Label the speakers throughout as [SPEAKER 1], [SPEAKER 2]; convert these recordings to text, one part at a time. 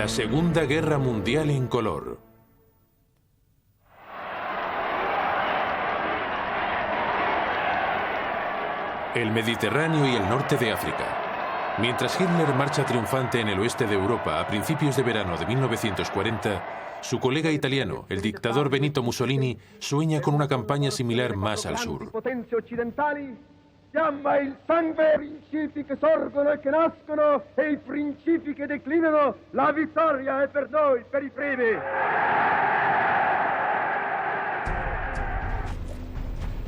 [SPEAKER 1] La Segunda Guerra Mundial en color. El Mediterráneo y el norte de África. Mientras Hitler marcha triunfante en el oeste de Europa a principios de verano de 1940, su colega italiano, el dictador Benito Mussolini, sueña con una campaña similar más al sur.
[SPEAKER 2] Chiama il sangue, principi che sorgono e che nascono e i principi che declinano. La vittoria è per noi, per i primi.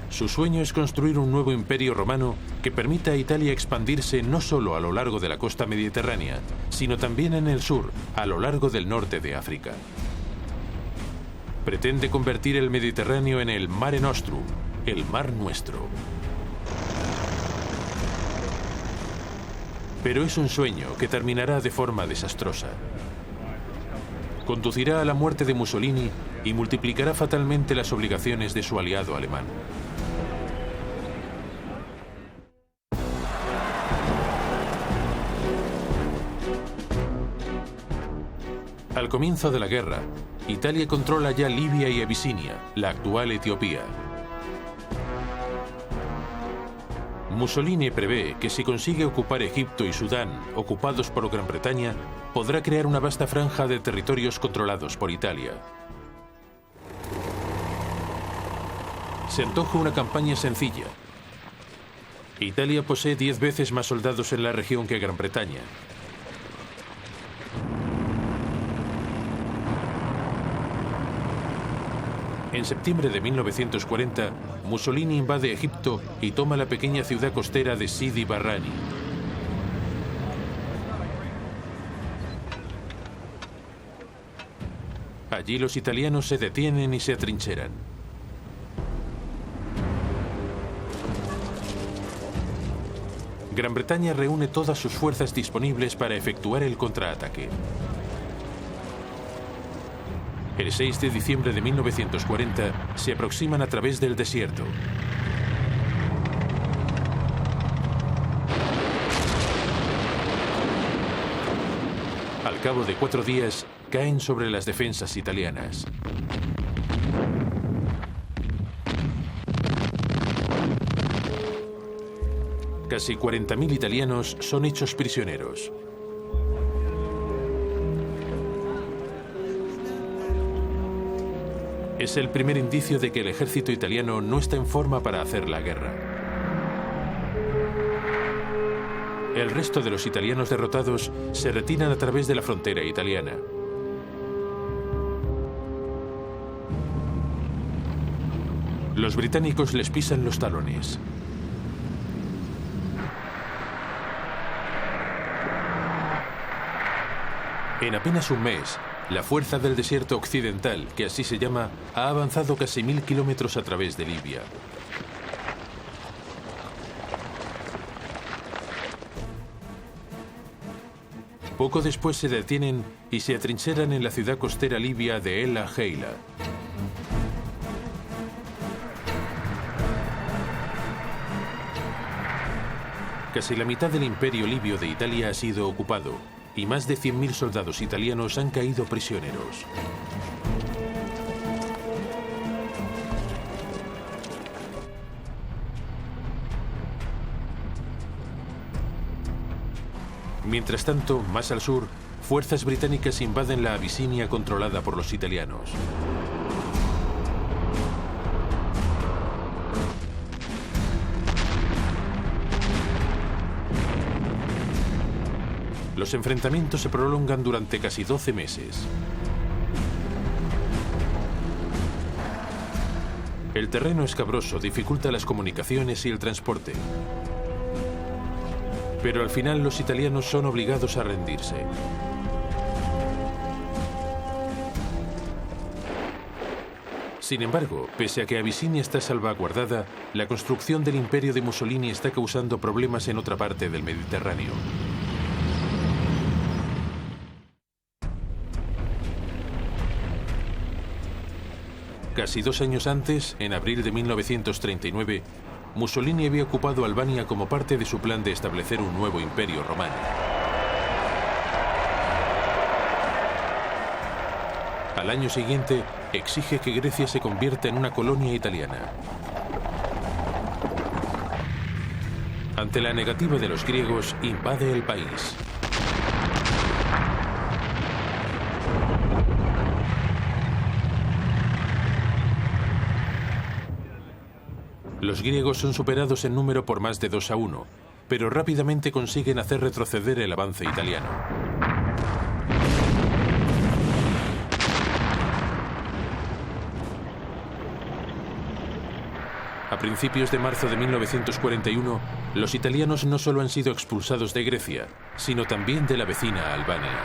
[SPEAKER 1] Su sueño es construir un nuevo imperio romano que permita a Italia expandirse no solo a lo largo de la costa mediterránea, sino también en el sur, a lo largo del norte de África. Pretende convertir el Mediterráneo en el Mare Nostrum, el Mar Nuestro. Pero es un sueño que terminará de forma desastrosa. Conducirá a la muerte de Mussolini y multiplicará fatalmente las obligaciones de su aliado alemán. Al comienzo de la guerra, Italia controla ya Libia y Abisinia, la actual Etiopía. Mussolini prevé que si consigue ocupar Egipto y Sudán, ocupados por Gran Bretaña, podrá crear una vasta franja de territorios controlados por Italia. Se antoja una campaña sencilla. Italia posee 10 veces más soldados en la región que Gran Bretaña. En septiembre de 1940, Mussolini invade Egipto y toma la pequeña ciudad costera de Sidi Barrani. Allí los italianos se detienen y se atrincheran. Gran Bretaña reúne todas sus fuerzas disponibles para efectuar el contraataque. El 6 de diciembre de 1940 se aproximan a través del desierto. Al cabo de 4 días, caen sobre las defensas italianas. Casi 40.000 italianos son hechos prisioneros. Es el primer indicio de que el ejército italiano no está en forma para hacer la guerra. El resto de los italianos derrotados se retiran a través de la frontera italiana. Los británicos les pisan los talones. En apenas un mes, la Fuerza del Desierto Occidental, que así se llama, ha avanzado casi 1000 kilómetros a través de Libia. Poco después se detienen y se atrincheran en la ciudad costera libia de El Agheila. Casi la mitad del imperio libio de Italia ha sido ocupado, y más de 100.000 soldados italianos han caído prisioneros. Mientras tanto, más al sur, fuerzas británicas invaden la Abisinia controlada por los italianos. Los enfrentamientos se prolongan durante casi 12 meses. El terreno escabroso dificulta las comunicaciones y el transporte. Pero al final los italianos son obligados a rendirse. Sin embargo, pese a que Abisinia está salvaguardada, la construcción del imperio de Mussolini está causando problemas en otra parte del Mediterráneo. Casi 2 años antes, en abril de 1939, Mussolini había ocupado Albania como parte de su plan de establecer un nuevo imperio romano. Al año siguiente, exige que Grecia se convierta en una colonia italiana. Ante la negativa de los griegos, invade el país. Los griegos son superados en número por más de 2-1, pero rápidamente consiguen hacer retroceder el avance italiano. A principios de marzo de 1941, los italianos no solo han sido expulsados de Grecia, sino también de la vecina Albania.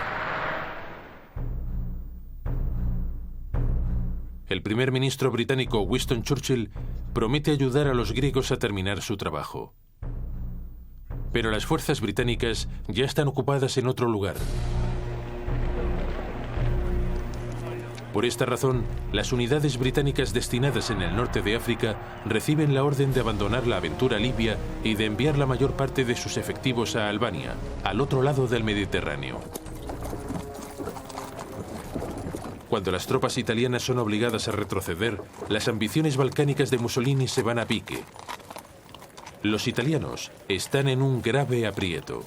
[SPEAKER 1] El primer ministro británico Winston Churchill promete ayudar a los griegos a terminar su trabajo. Pero las fuerzas británicas ya están ocupadas en otro lugar. Por esta razón, las unidades británicas destinadas en el norte de África reciben la orden de abandonar la aventura libia y de enviar la mayor parte de sus efectivos a Albania, al otro lado del Mediterráneo. Cuando las tropas italianas son obligadas a retroceder, las ambiciones balcánicas de Mussolini se van a pique. Los italianos están en un grave aprieto.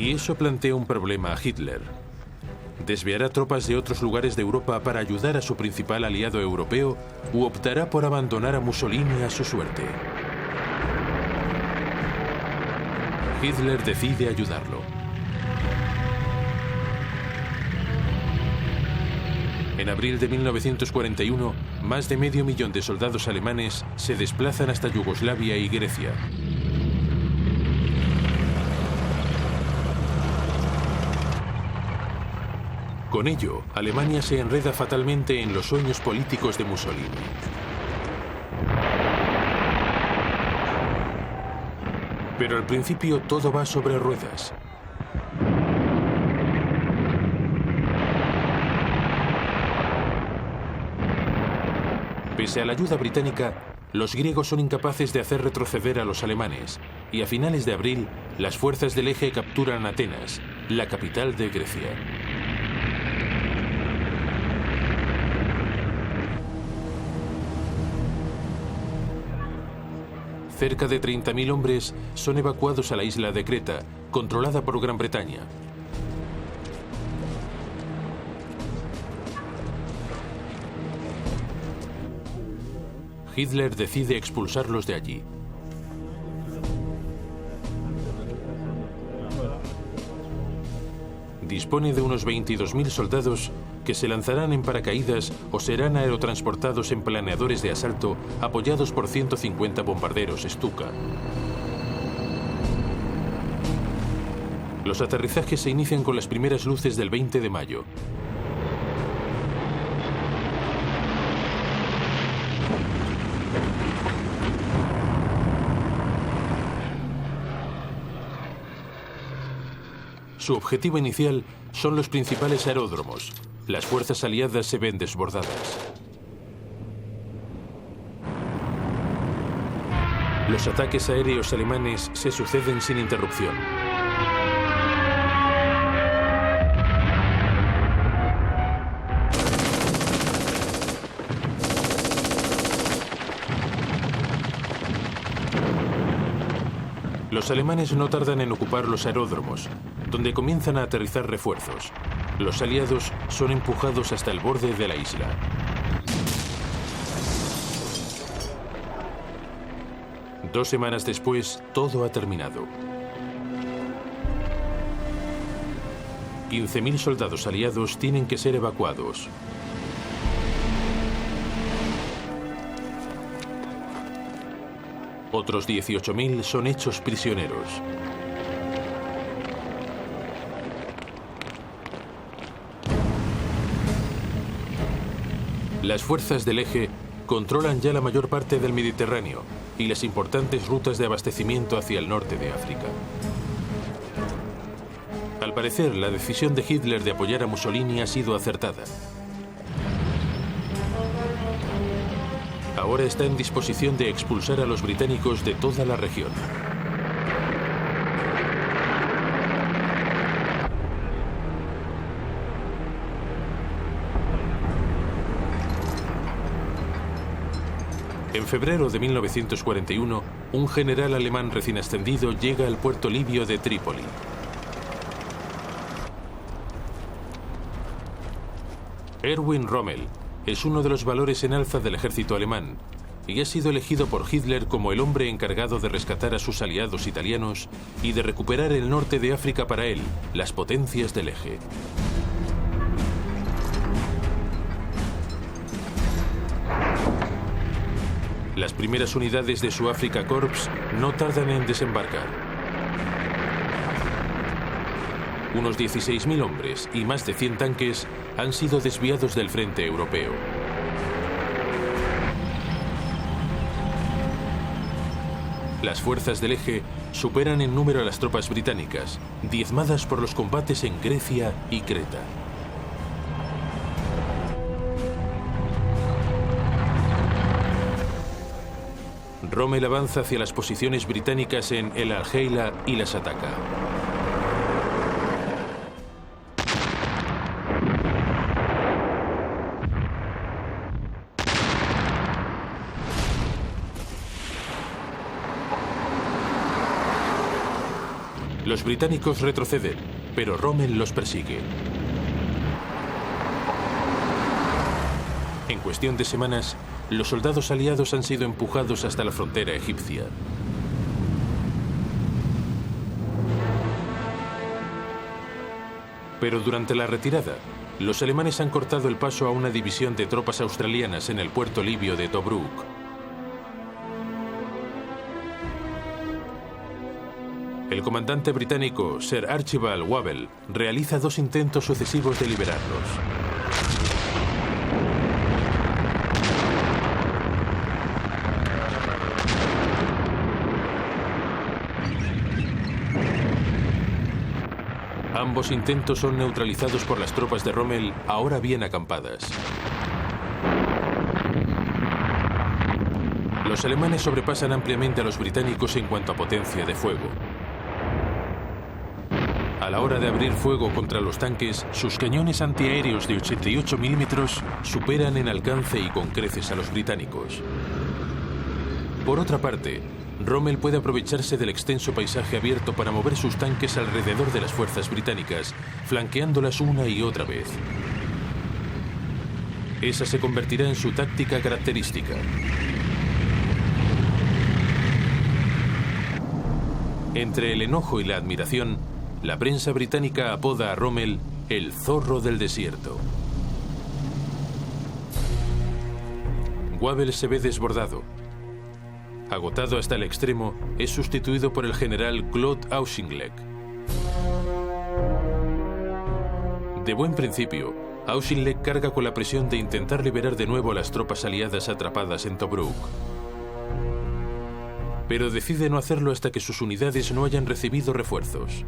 [SPEAKER 1] Y eso plantea un problema a Hitler. ¿Desviará tropas de otros lugares de Europa para ayudar a su principal aliado europeo u optará por abandonar a Mussolini a su suerte? Hitler decide ayudarlo. En abril de 1941, más de 500.000 de soldados alemanes se desplazan hasta Yugoslavia y Grecia. Con ello, Alemania se enreda fatalmente en los sueños políticos de Mussolini. Pero al principio todo va sobre ruedas. Pese a la ayuda británica, los griegos son incapaces de hacer retroceder a los alemanes, y a finales de abril, las fuerzas del Eje capturan Atenas, la capital de Grecia. Cerca de 30.000 hombres son evacuados a la isla de Creta, controlada por Gran Bretaña. Hitler decide expulsarlos de allí. Dispone de unos 22.000 soldados que se lanzarán en paracaídas o serán aerotransportados en planeadores de asalto apoyados por 150 bombarderos Stuka. Los aterrizajes se inician con las primeras luces del 20 de mayo. Su objetivo inicial son los principales aeródromos. Las fuerzas aliadas se ven desbordadas. Los ataques aéreos alemanes se suceden sin interrupción. Los alemanes no tardan en ocupar los aeródromos, donde comienzan a aterrizar refuerzos. Los aliados son empujados hasta el borde de la isla. Dos semanas después, todo ha terminado. 15.000 soldados aliados tienen que ser evacuados. Otros 18.000 son hechos prisioneros. Las fuerzas del Eje controlan ya la mayor parte del Mediterráneo y las importantes rutas de abastecimiento hacia el norte de África. Al parecer, la decisión de Hitler de apoyar a Mussolini ha sido acertada. Ahora está en disposición de expulsar a los británicos de toda la región. En febrero de 1941, un general alemán recién ascendido llega al puerto libio de Trípoli. Erwin Rommel es uno de los valores en alza del ejército alemán y ha sido elegido por Hitler como el hombre encargado de rescatar a sus aliados italianos y de recuperar el norte de África para él, las potencias del eje. Las primeras unidades de su Afrika Korps no tardan en desembarcar. Unos 16.000 hombres y más de 100 tanques han sido desviados del frente europeo. Las fuerzas del eje superan en número a las tropas británicas, diezmadas por los combates en Grecia y Creta. Rommel avanza hacia las posiciones británicas en El Algeila y las ataca. Los británicos retroceden, pero Rommel los persigue. En cuestión de semanas, los soldados aliados han sido empujados hasta la frontera egipcia. Pero durante la retirada, los alemanes han cortado el paso a una división de tropas australianas en el puerto libio de Tobruk. El comandante británico Sir Archibald Wavell realiza 2 intentos sucesivos de liberarlos. Ambos intentos son neutralizados por las tropas de Rommel, ahora bien acampadas. Los alemanes sobrepasan ampliamente a los británicos en cuanto a potencia de fuego. A la hora de abrir fuego contra los tanques, sus cañones antiaéreos de 88 milímetros superan en alcance y con creces a los británicos. Por otra parte, Rommel puede aprovecharse del extenso paisaje abierto para mover sus tanques alrededor de las fuerzas británicas, flanqueándolas una y otra vez. Esa se convertirá en su táctica característica. Entre el enojo y la admiración, la prensa británica apoda a Rommel el zorro del desierto. Wavell se ve desbordado. Agotado hasta el extremo, es sustituido por el general Claude Auchinleck. De buen principio, Auchinleck carga con la presión de intentar liberar de nuevo a las tropas aliadas atrapadas en Tobruk. Pero decide no hacerlo hasta que sus unidades no hayan recibido refuerzos.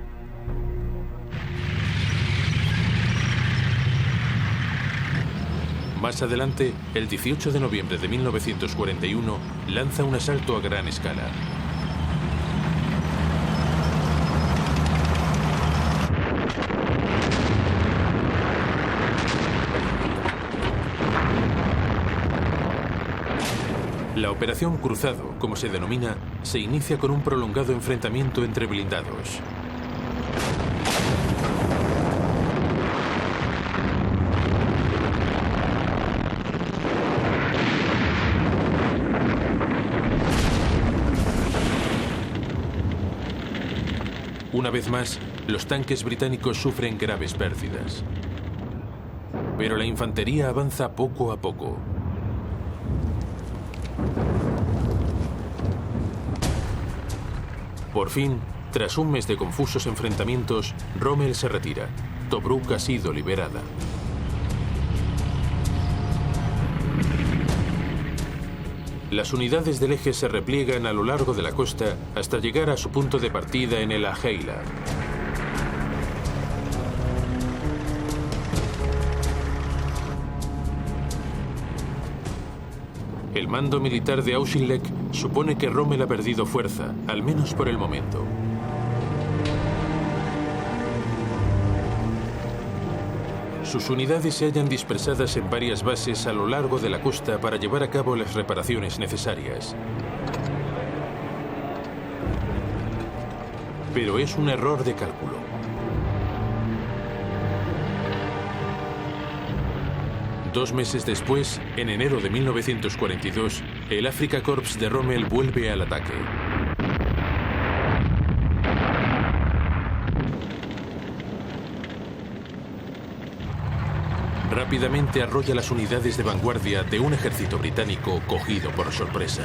[SPEAKER 1] Más adelante, el 18 de noviembre de 1941, lanza un asalto a gran escala. La Operación Cruzado, como se denomina, se inicia con un prolongado enfrentamiento entre blindados. Una vez más, los tanques británicos sufren graves pérdidas. Pero la infantería avanza poco a poco. Por fin, tras un mes de confusos enfrentamientos, Rommel se retira. Tobruk ha sido liberada. Las unidades del eje se repliegan a lo largo de la costa hasta llegar a su punto de partida en El Algeila. El mando militar de Auchinleck supone que Rommel ha perdido fuerza, al menos por el momento. Sus unidades se hallan dispersadas en varias bases a lo largo de la costa para llevar a cabo las reparaciones necesarias. Pero es un error de cálculo. Dos meses después, en enero de 1942, el Afrika Korps de Rommel vuelve al ataque. Rápidamente arrolla las unidades de vanguardia de un ejército británico cogido por sorpresa.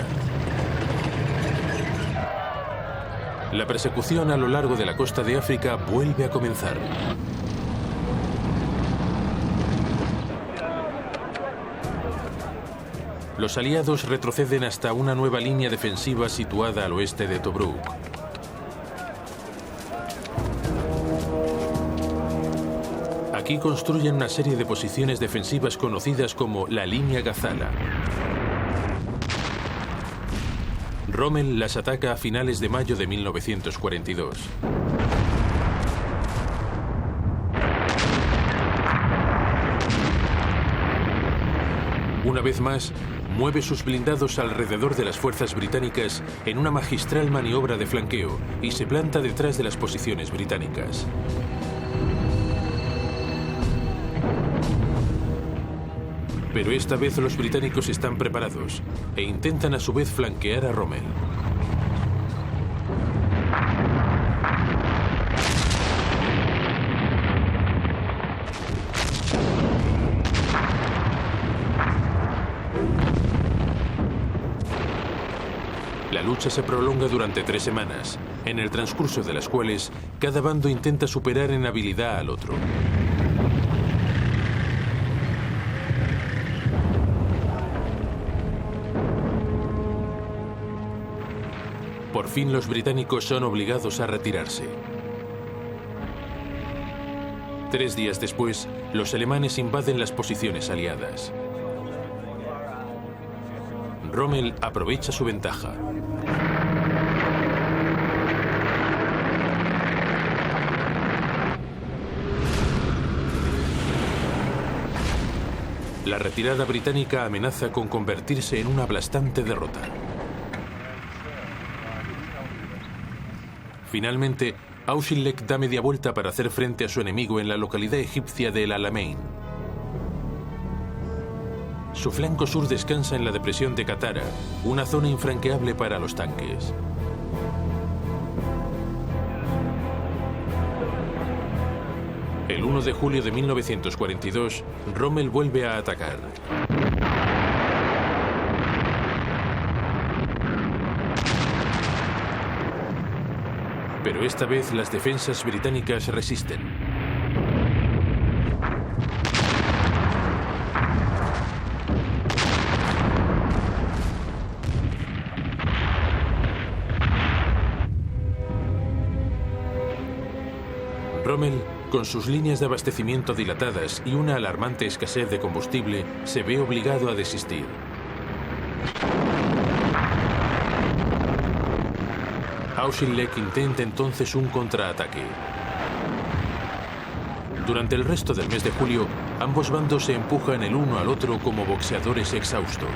[SPEAKER 1] La persecución a lo largo de la costa de África vuelve a comenzar. Los aliados retroceden hasta una nueva línea defensiva situada al oeste de Tobruk. Aquí construyen una serie de posiciones defensivas conocidas como la línea Gazala. Rommel las ataca a finales de mayo de 1942. Una vez más, mueve sus blindados alrededor de las fuerzas británicas en una magistral maniobra de flanqueo y se planta detrás de las posiciones británicas. Pero esta vez los británicos están preparados e intentan a su vez flanquear a Rommel. La lucha se prolonga durante 3 semanas, en el transcurso de las cuales cada bando intenta superar en habilidad al otro. Por fin los británicos son obligados a retirarse. 3 días después, los alemanes invaden las posiciones aliadas. Rommel aprovecha su ventaja. La retirada británica amenaza con convertirse en una aplastante derrota. Finalmente, Auchinleck da media vuelta para hacer frente a su enemigo en la localidad egipcia de El Alamein. Su flanco sur descansa en la depresión de Katara, una zona infranqueable para los tanques. El 1 de julio de 1942, Rommel vuelve a atacar. Pero esta vez las defensas británicas resisten. Rommel, con sus líneas de abastecimiento dilatadas y una alarmante escasez de combustible, se ve obligado a desistir. Auchinleck intenta entonces un contraataque. Durante el resto del mes de julio, ambos bandos se empujan el uno al otro como boxeadores exhaustos.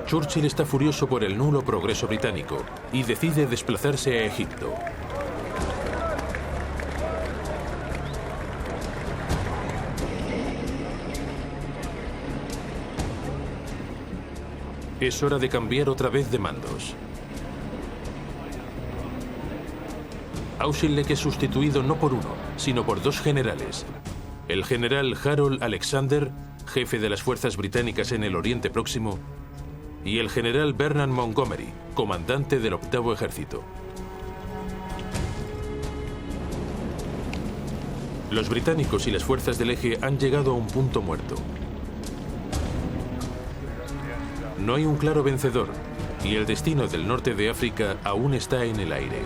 [SPEAKER 1] Churchill está furioso por el nulo progreso británico y decide desplazarse a Egipto. Es hora de cambiar otra vez de mandos. Auchinleck es sustituido no por uno, sino por 2 generales. El general Harold Alexander, jefe de las fuerzas británicas en el Oriente Próximo, y el general Bernard Montgomery, comandante del 8º Ejército. Los británicos y las fuerzas del eje han llegado a un punto muerto. No hay un claro vencedor, y el destino del norte de África aún está en el aire.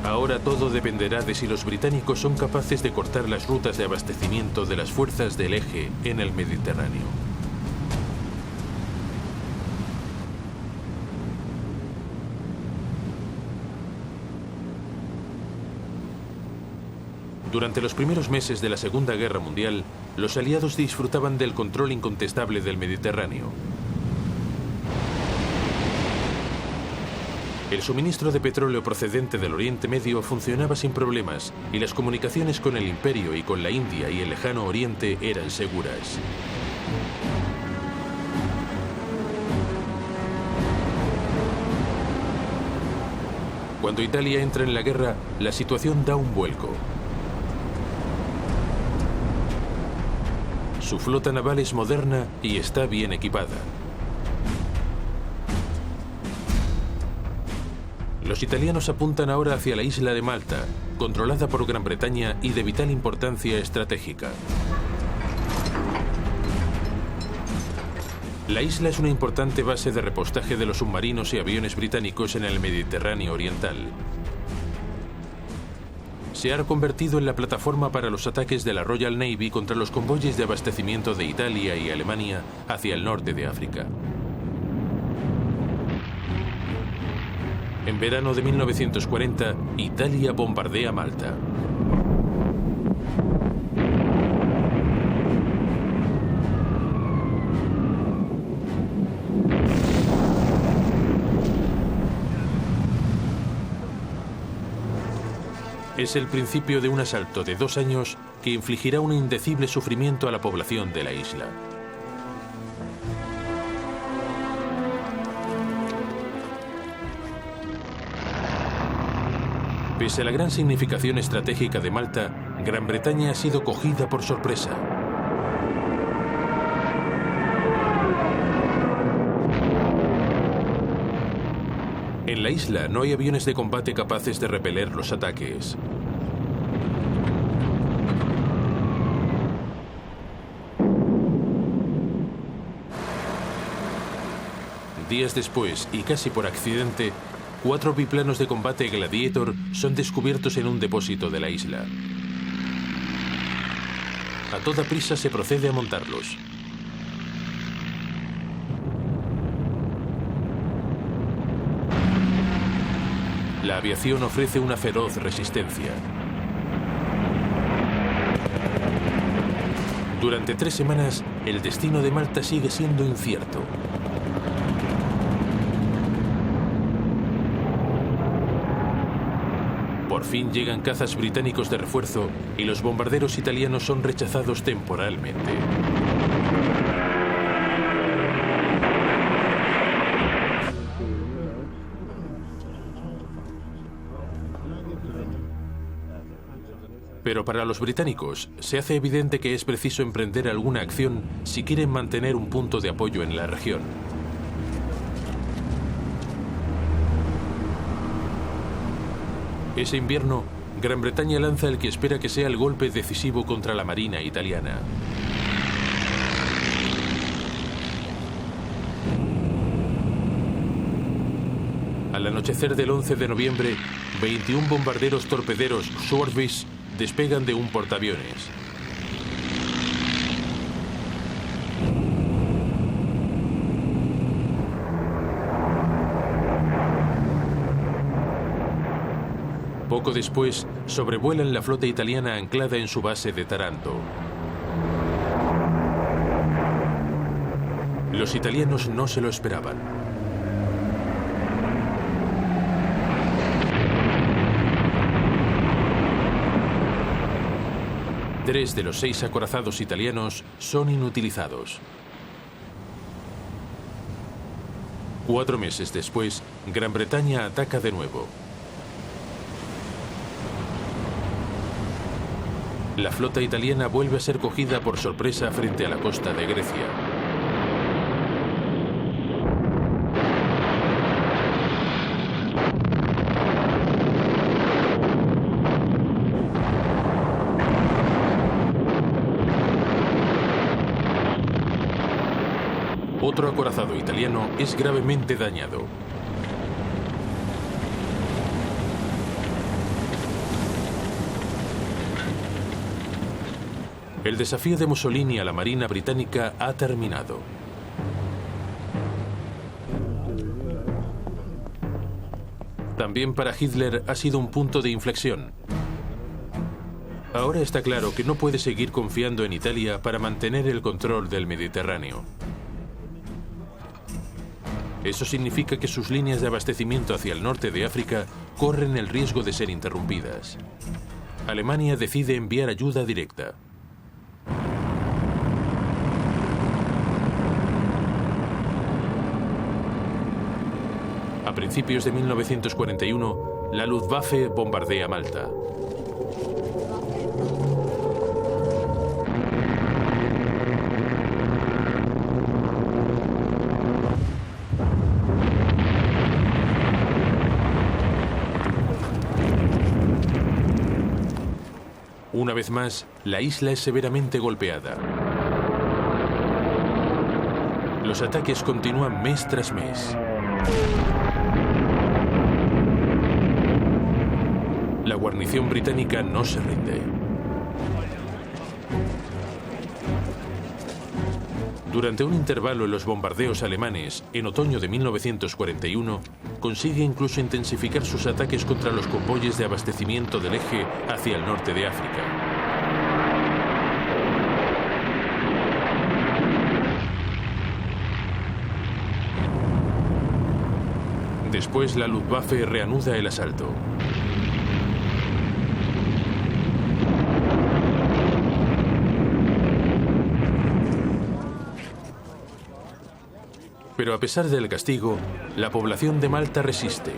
[SPEAKER 1] Ahora todo dependerá de si los británicos son capaces de cortar las rutas de abastecimiento de las fuerzas del eje en el Mediterráneo. Durante los primeros meses de la Segunda Guerra Mundial, los aliados disfrutaban del control incontestable del Mediterráneo. El suministro de petróleo procedente del Oriente Medio funcionaba sin problemas y las comunicaciones con el Imperio y con la India y el Lejano Oriente eran seguras. Cuando Italia entra en la guerra, la situación da un vuelco. Su flota naval es moderna y está bien equipada. Los italianos apuntan ahora hacia la isla de Malta, controlada por Gran Bretaña y de vital importancia estratégica. La isla es una importante base de repostaje de los submarinos y aviones británicos en el Mediterráneo oriental. Se ha convertido en la plataforma para los ataques de la Royal Navy contra los convoyes de abastecimiento de Italia y Alemania hacia el norte de África. En verano de 1940, Italia bombardea Malta. Es el principio de un asalto de 2 años que infligirá un indecible sufrimiento a la población de la isla. Pese a la gran significación estratégica de Malta, Gran Bretaña ha sido cogida por sorpresa. En la isla no hay aviones de combate capaces de repeler los ataques. Días después, y casi por accidente, 4 biplanos de combate Gladiator son descubiertos en un depósito de la isla. A toda prisa se procede a montarlos. La aviación ofrece una feroz resistencia. Durante 3 semanas, el destino de Malta sigue siendo incierto. Por fin llegan cazas británicos de refuerzo y los bombarderos italianos son rechazados temporalmente. Pero para los británicos se hace evidente que es preciso emprender alguna acción si quieren mantener un punto de apoyo en la región. Ese invierno, Gran Bretaña lanza el que espera que sea el golpe decisivo contra la marina italiana. Al anochecer del 11 de noviembre, 21 bombarderos torpederos Swordfish despegan de un portaaviones. Poco después, sobrevuelan la flota italiana anclada en su base de Taranto. Los italianos no se lo esperaban. Tres de los 6 acorazados italianos son inutilizados. 4 meses después, Gran Bretaña ataca de nuevo. La flota italiana vuelve a ser cogida por sorpresa frente a la costa de Grecia. Otro acorazado italiano es gravemente dañado. El desafío de Mussolini a la Marina británica ha terminado. También para Hitler ha sido un punto de inflexión. Ahora está claro que no puede seguir confiando en Italia para mantener el control del Mediterráneo. Eso significa que sus líneas de abastecimiento hacia el norte de África corren el riesgo de ser interrumpidas. Alemania decide enviar ayuda directa. A principios de 1941, la Luftwaffe bombardea Malta. Una vez más, la isla es severamente golpeada. Los ataques continúan mes tras mes. La guarnición británica no se rinde. Durante un intervalo en los bombardeos alemanes, en otoño de 1941, consigue incluso intensificar sus ataques contra los convoyes de abastecimiento del eje hacia el norte de África. Después, la Luftwaffe reanuda el asalto. Pero a pesar del castigo, la población de Malta resiste.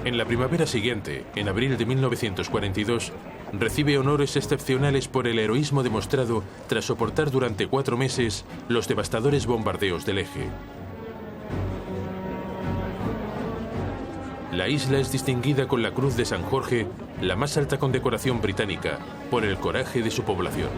[SPEAKER 1] En la primavera siguiente, en abril de 1942, recibe honores excepcionales por el heroísmo demostrado tras soportar durante 4 meses los devastadores bombardeos del eje. La isla es distinguida con la Cruz de San Jorge, la más alta condecoración británica, por el coraje de su población.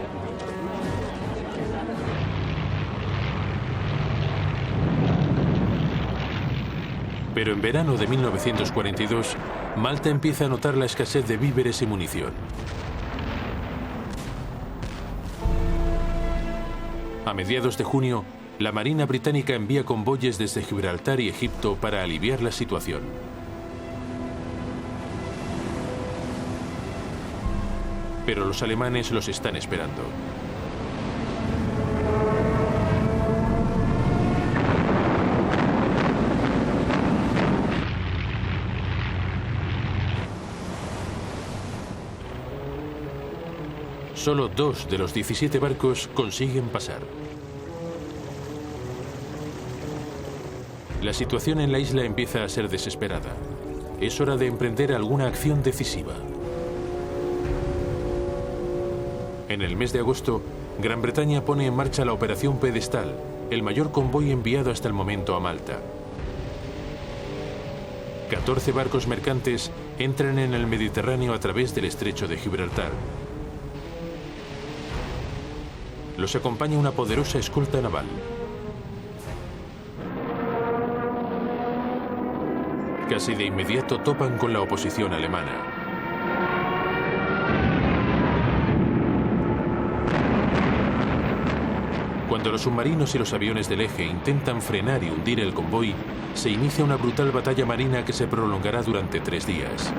[SPEAKER 1] Pero en verano de 1942, Malta empieza a notar la escasez de víveres y munición. A mediados de junio, la Marina británica envía convoyes desde Gibraltar y Egipto para aliviar la situación. Pero los alemanes los están esperando. Solo 2 de los 17 barcos consiguen pasar. La situación en la isla empieza a ser desesperada. Es hora de emprender alguna acción decisiva. En el mes de agosto, Gran Bretaña pone en marcha la Operación Pedestal, el mayor convoy enviado hasta el momento a Malta. 14 barcos mercantes entran en el Mediterráneo a través del estrecho de Gibraltar. Los acompaña una poderosa escolta naval. Casi de inmediato topan con la oposición alemana. Cuando los submarinos y los aviones del eje intentan frenar y hundir el convoy, se inicia una brutal batalla marina que se prolongará durante 3 días.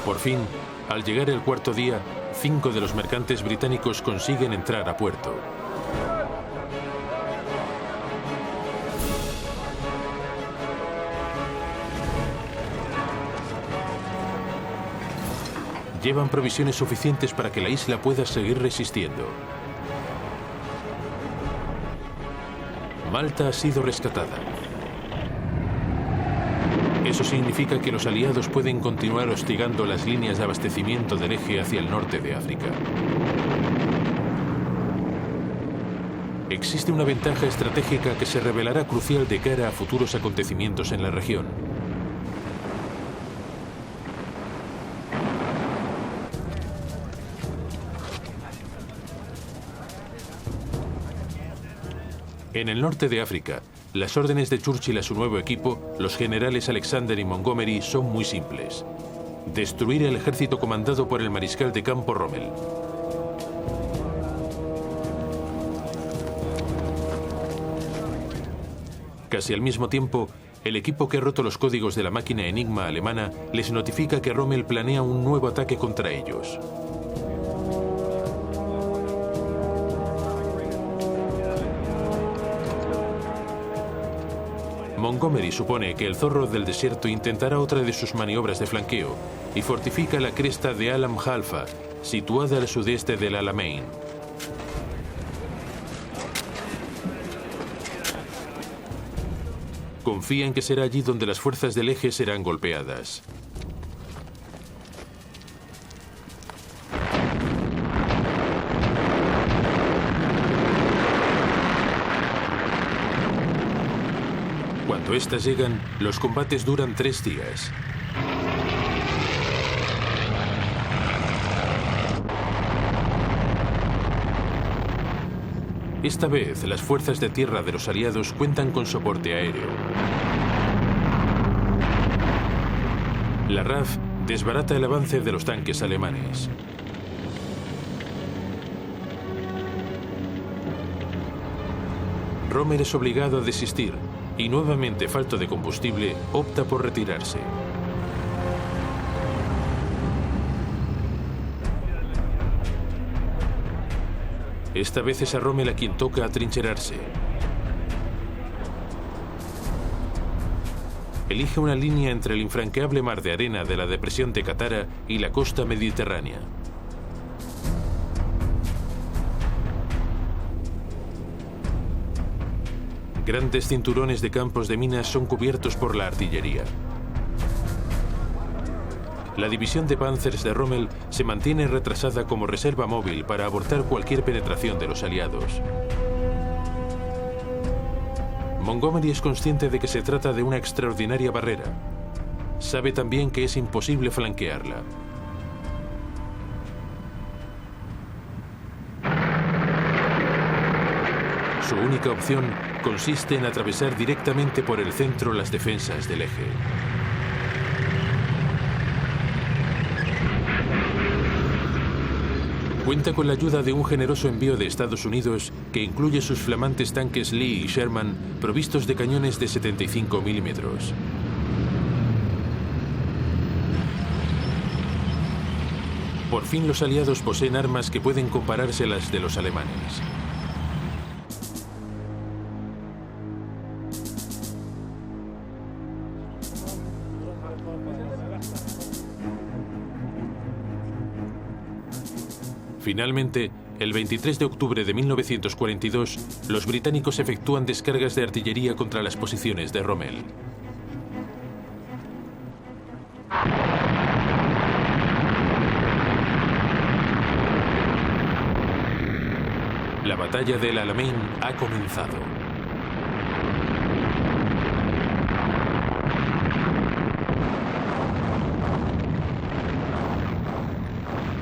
[SPEAKER 1] Por fin, al llegar el 4.º día, 5 de los mercantes británicos consiguen entrar a puerto. Llevan provisiones suficientes para que la isla pueda seguir resistiendo. Malta ha sido rescatada. Eso significa que los aliados pueden continuar hostigando las líneas de abastecimiento del eje hacia el norte de África. Existe una ventaja estratégica que se revelará crucial de cara a futuros acontecimientos en la región. En el norte de África, las órdenes de Churchill a su nuevo equipo, los generales Alexander y Montgomery, son muy simples. Destruir el ejército comandado por el mariscal de campo Rommel. Casi al mismo tiempo, el equipo que ha roto los códigos de la máquina Enigma alemana les notifica que Rommel planea un nuevo ataque contra ellos. Montgomery supone que el zorro del desierto intentará otra de sus maniobras de flanqueo y fortifica la cresta de Alam Halfa, situada al sudeste del Alamein. Confía en que será allí donde las fuerzas del eje serán golpeadas. Cuando éstas llegan, los combates duran 3 días. Esta vez, las fuerzas de tierra de los aliados cuentan con soporte aéreo. La RAF desbarata el avance de los tanques alemanes. Rommel es obligado a desistir y, nuevamente falto de combustible, opta por retirarse. Esta vez es a Rommel a quien toca atrincherarse. Elige una línea entre el infranqueable mar de arena de la depresión de Katara y la costa mediterránea. Grandes cinturones de campos de minas son cubiertos por la artillería. La división de Panzers de Rommel se mantiene retrasada como reserva móvil para abortar cualquier penetración de los aliados. Montgomery es consciente de que se trata de una extraordinaria barrera. Sabe también que es imposible flanquearla. Su única opción consiste en atravesar directamente por el centro las defensas del eje. Cuenta con la ayuda de un generoso envío de Estados Unidos que incluye sus flamantes tanques Lee y Sherman provistos de cañones de 75 milímetros. Por fin los aliados poseen armas que pueden compararse a las de los alemanes. Finalmente, el 23 de octubre de 1942, los británicos efectúan descargas de artillería contra las posiciones de Rommel. La batalla del Alamein ha comenzado.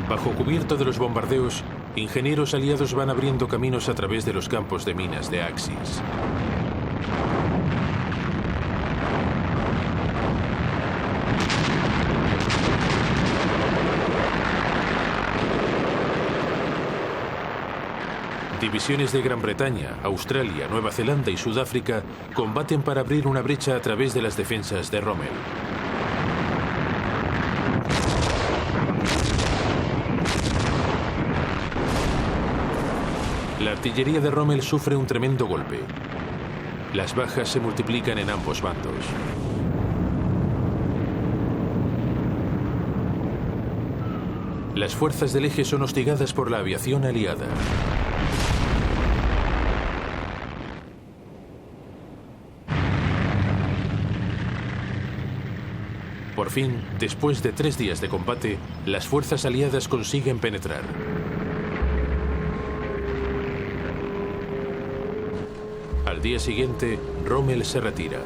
[SPEAKER 1] Bajo cubierto de los bombardeos, ingenieros aliados van abriendo caminos a través de los campos de minas de Axis. Divisiones de Gran Bretaña, Australia, Nueva Zelanda y Sudáfrica combaten para abrir una brecha a través de las defensas de Rommel. La artillería de Rommel sufre un tremendo golpe. Las bajas se multiplican en ambos bandos. Las fuerzas del eje son hostigadas por la aviación aliada. Por fin, después de 3 días de combate, las fuerzas aliadas consiguen penetrar. Al día siguiente, Rommel se retira.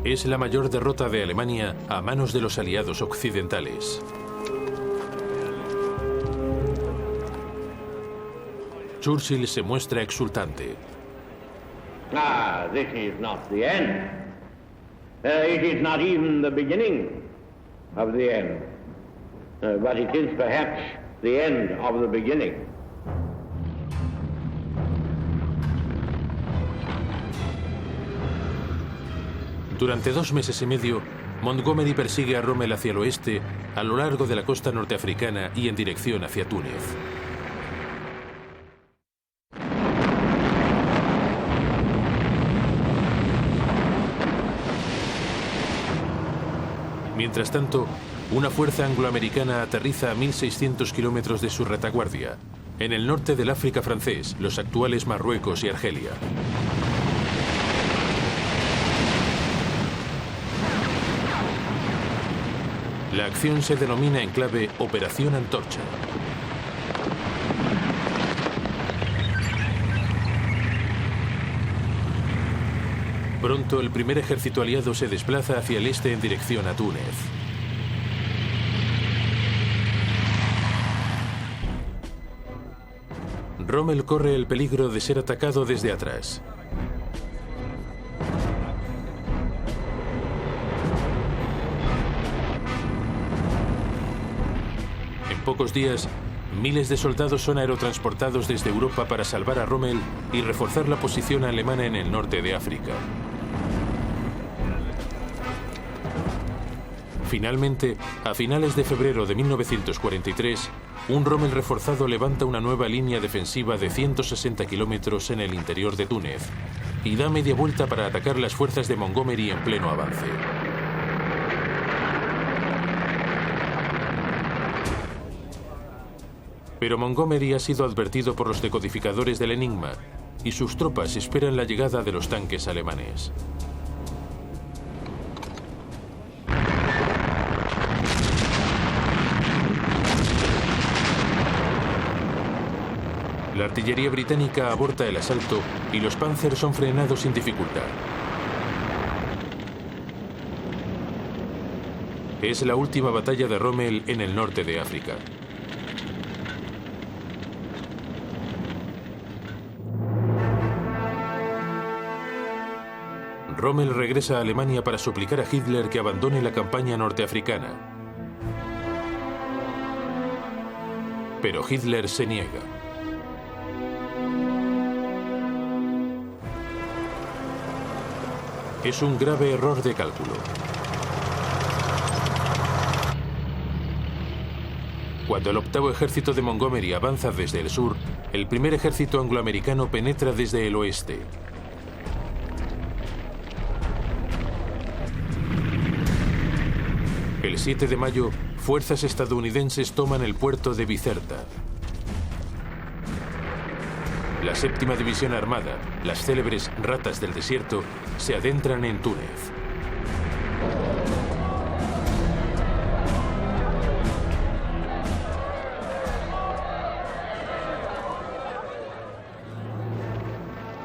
[SPEAKER 1] Es la mayor derrota de Alemania a manos de los aliados occidentales. Churchill se muestra exultante.
[SPEAKER 3] Ah, this is not the end. It is not even the beginning of the end. But it is perhaps the end of the beginning.
[SPEAKER 1] Durante 2 meses y medio, Montgomery persigue a Rommel hacia el oeste, a lo largo de la costa norteafricana y en dirección hacia Túnez. Mientras tanto, una fuerza angloamericana aterriza a 1.600 kilómetros de su retaguardia, en el norte del África francés, los actuales Marruecos y Argelia. La acción se denomina en clave Operación Antorcha. Pronto el primer ejército aliado se desplaza hacia el este en dirección a Túnez. Rommel corre el peligro de ser atacado desde atrás. En pocos días, miles de soldados son aerotransportados desde Europa para salvar a Rommel y reforzar la posición alemana en el norte de África. Finalmente, a finales de febrero de 1943, un Rommel reforzado levanta una nueva línea defensiva de 160 kilómetros en el interior de Túnez y da media vuelta para atacar las fuerzas de Montgomery en pleno avance. Pero Montgomery ha sido advertido por los decodificadores del Enigma y sus tropas esperan la llegada de los tanques alemanes. La artillería británica aborta el asalto y los Panzer son frenados sin dificultad. Es la última batalla de Rommel en el norte de África. Rommel regresa a Alemania para suplicar a Hitler que abandone la campaña norteafricana. Pero Hitler se niega. Es un grave error de cálculo. Cuando el octavo ejército de Montgomery avanza desde el sur, el primer ejército angloamericano penetra desde el oeste. El 7 de mayo, fuerzas estadounidenses toman el puerto de Bizerta. La séptima división armada, las célebres ratas del desierto, se adentran en Túnez.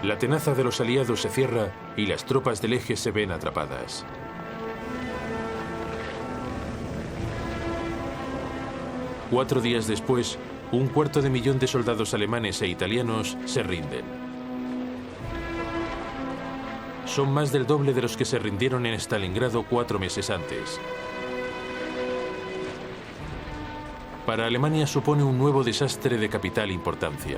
[SPEAKER 1] La tenaza de los aliados se cierra y las tropas del eje se ven atrapadas. Cuatro días después, 250.000 de soldados alemanes e italianos se rinden. Son más del doble de los que se rindieron en Stalingrado 4 meses antes. Para Alemania supone un nuevo desastre de capital importancia.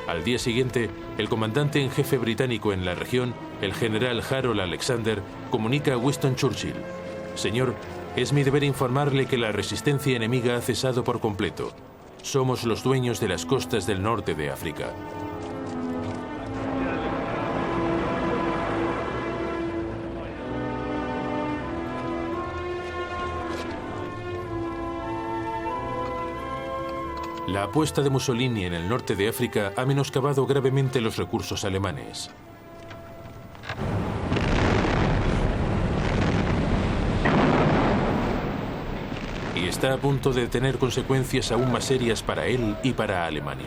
[SPEAKER 1] Al día siguiente, el comandante en jefe británico en la región, el general Harold Alexander, comunica a Winston Churchill: «Señor, es mi deber informarle que la resistencia enemiga ha cesado por completo. Somos los dueños de las costas del norte de África». La apuesta de Mussolini en el norte de África ha menoscabado gravemente los recursos alemanes. Y está a punto de tener consecuencias aún más serias para él y para Alemania.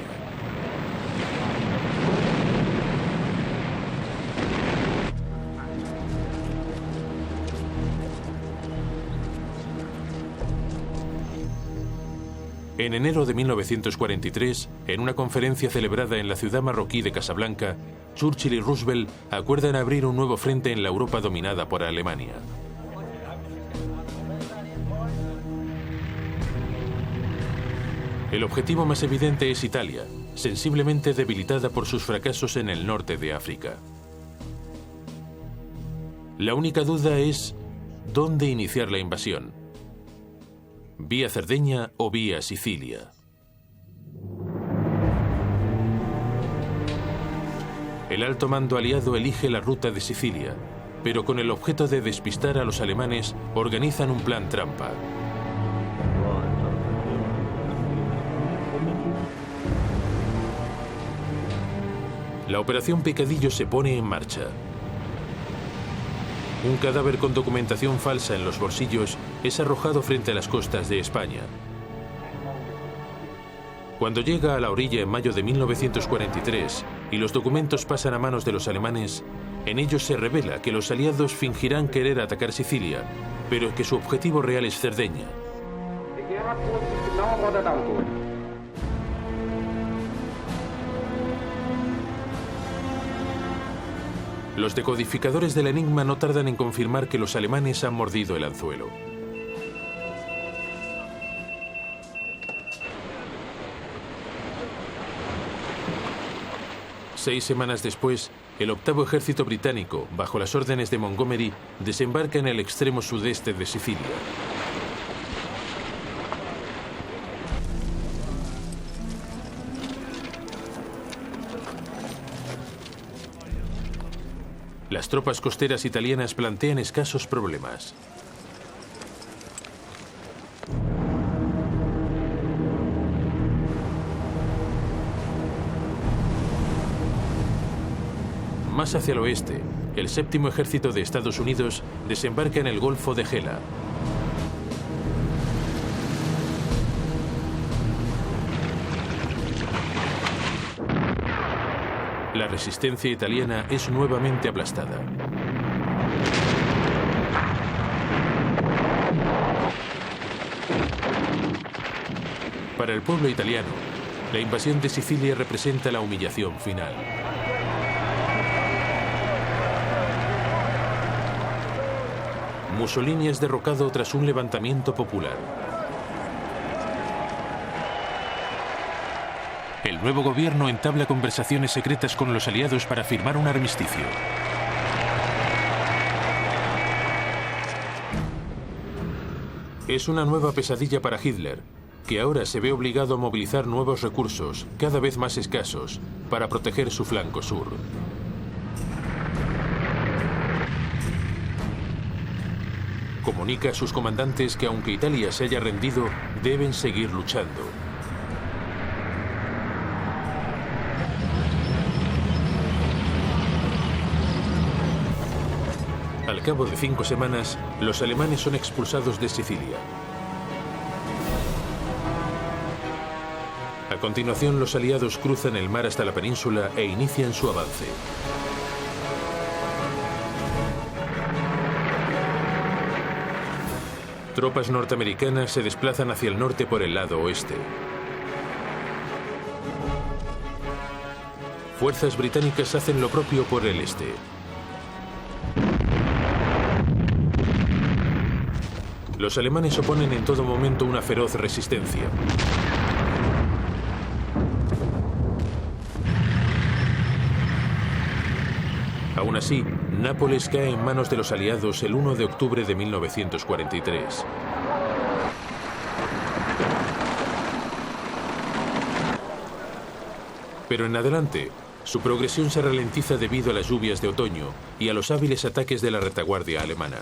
[SPEAKER 1] En enero de 1943, en una conferencia celebrada en la ciudad marroquí de Casablanca, Churchill y Roosevelt acuerdan abrir un nuevo frente en la Europa dominada por Alemania. El objetivo más evidente es Italia, sensiblemente debilitada por sus fracasos en el norte de África. La única duda es ¿dónde iniciar la invasión? ¿Vía Cerdeña o vía Sicilia? El alto mando aliado elige la ruta de Sicilia, pero con el objeto de despistar a los alemanes organizan un plan trampa. La operación Picadillo se pone en marcha. Un cadáver con documentación falsa en los bolsillos es arrojado frente a las costas de España. Cuando llega a la orilla en mayo de 1943 y los documentos pasan a manos de los alemanes, en ellos se revela que los aliados fingirán querer atacar Sicilia, pero que su objetivo real es Cerdeña. Los decodificadores del enigma no tardan en confirmar que los alemanes han mordido el anzuelo. Seis semanas después, el octavo ejército británico, bajo las órdenes de Montgomery, desembarca en el extremo sudeste de Sicilia. Las tropas costeras italianas plantean escasos problemas. Más hacia el oeste, el séptimo ejército de Estados Unidos desembarca en el Golfo de Gela. La resistencia italiana es nuevamente aplastada. Para el pueblo italiano, la invasión de Sicilia representa la humillación final. Mussolini es derrocado tras un levantamiento popular. El nuevo gobierno entabla conversaciones secretas con los aliados para firmar un armisticio. Es una nueva pesadilla para Hitler, que ahora se ve obligado a movilizar nuevos recursos, cada vez más escasos, para proteger su flanco sur. Comunica a sus comandantes que aunque Italia se haya rendido, deben seguir luchando. Al cabo de 5 semanas, los alemanes son expulsados de Sicilia. A continuación, los aliados cruzan el mar hasta la península e inician su avance. Tropas norteamericanas se desplazan hacia el norte por el lado oeste. Fuerzas británicas hacen lo propio por el este. Los alemanes oponen en todo momento una feroz resistencia. Aún así, Nápoles cae en manos de los aliados el 1 de octubre de 1943. Pero en adelante, su progresión se ralentiza debido a las lluvias de otoño y a los hábiles ataques de la retaguardia alemana.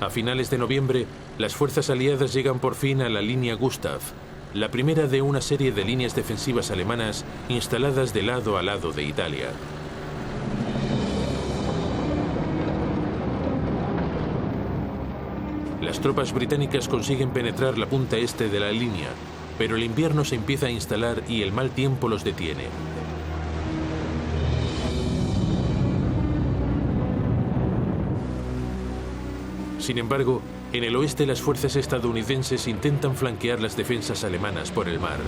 [SPEAKER 1] A finales de noviembre, las fuerzas aliadas llegan por fin a la línea Gustav, la primera de una serie de líneas defensivas alemanas instaladas de lado a lado de Italia. Las tropas británicas consiguen penetrar la punta este de la línea, pero el invierno se empieza a instalar y el mal tiempo los detiene. Sin embargo, en el oeste las fuerzas estadounidenses intentan flanquear las defensas alemanas por el mar.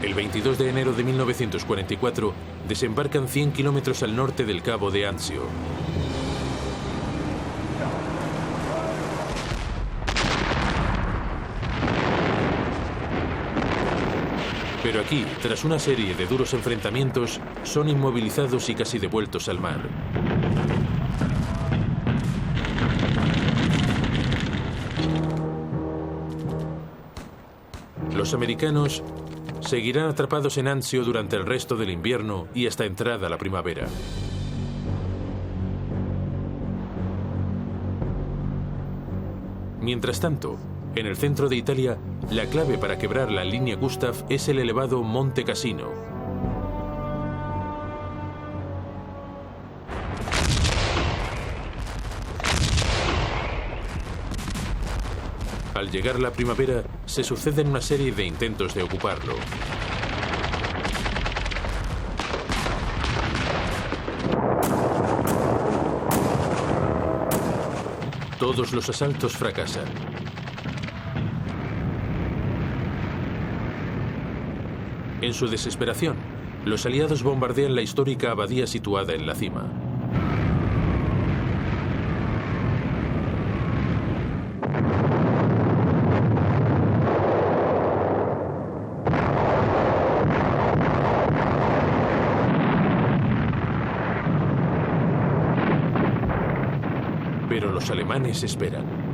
[SPEAKER 1] El 22 de enero de 1944 desembarcan 100 kilómetros al norte del cabo de Anzio. Pero aquí, tras una serie de duros enfrentamientos, son inmovilizados y casi devueltos al mar. Los americanos seguirán atrapados en Anzio durante el resto del invierno y hasta entrada la primavera. Mientras tanto, en el centro de Italia, la clave para quebrar la línea Gustav es el elevado Monte Cassino. Al llegar la primavera, se suceden una serie de intentos de ocuparlo. Todos los asaltos fracasan. En su desesperación, los aliados bombardean la histórica abadía situada en la cima. Pero los alemanes esperan.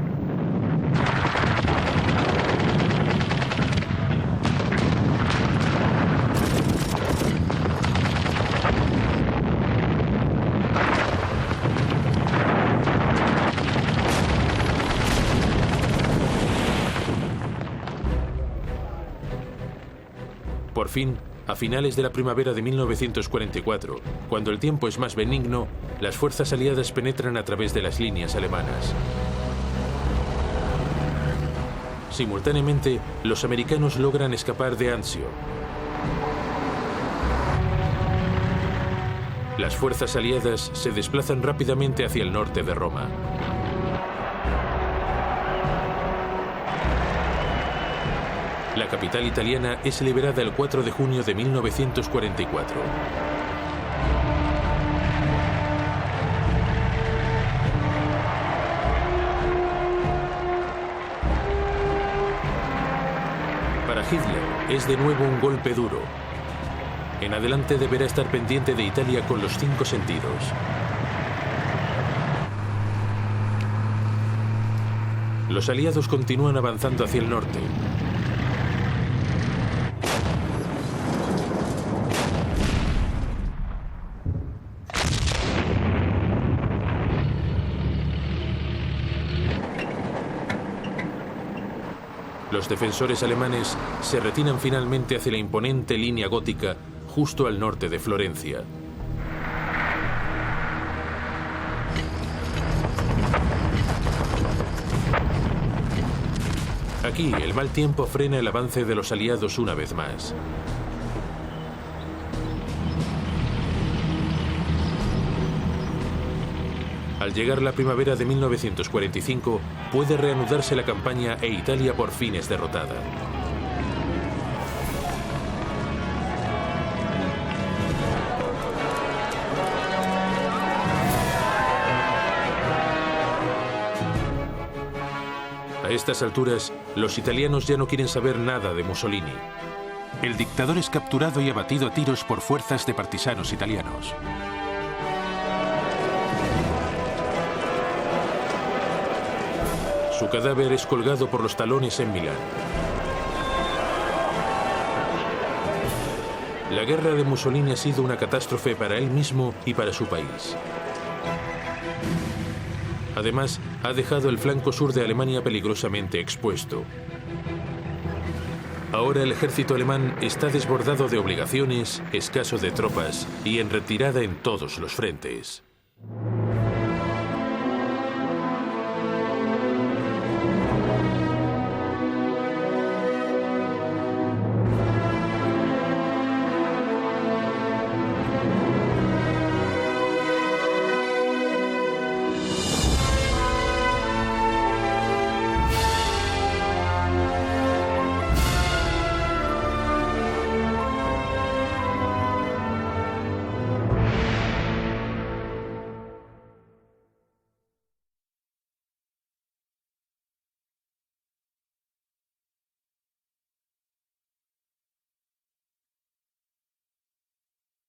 [SPEAKER 1] Por fin, a finales de la primavera de 1944, cuando el tiempo es más benigno, las fuerzas aliadas penetran a través de las líneas alemanas. Simultáneamente, los americanos logran escapar de Anzio. Las fuerzas aliadas se desplazan rápidamente hacia el norte de Roma. La capital italiana es liberada el 4 de junio de 1944. Para Hitler es de nuevo un golpe duro. En adelante deberá estar pendiente de Italia con los 5 sentidos. Los aliados continúan avanzando hacia el norte. Los defensores alemanes se retiran finalmente hacia la imponente línea gótica justo al norte de Florencia. Aquí, el mal tiempo frena el avance de los aliados una vez más. Al llegar la primavera de 1945, puede reanudarse la campaña e Italia por fin es derrotada. A estas alturas, los italianos ya no quieren saber nada de Mussolini. El dictador es capturado y abatido a tiros por fuerzas de partisanos italianos. Su cadáver es colgado por los talones en Milán. La guerra de Mussolini ha sido una catástrofe para él mismo y para su país. Además, ha dejado el flanco sur de Alemania peligrosamente expuesto. Ahora el ejército alemán está desbordado de obligaciones, escaso de tropas y en retirada en todos los frentes.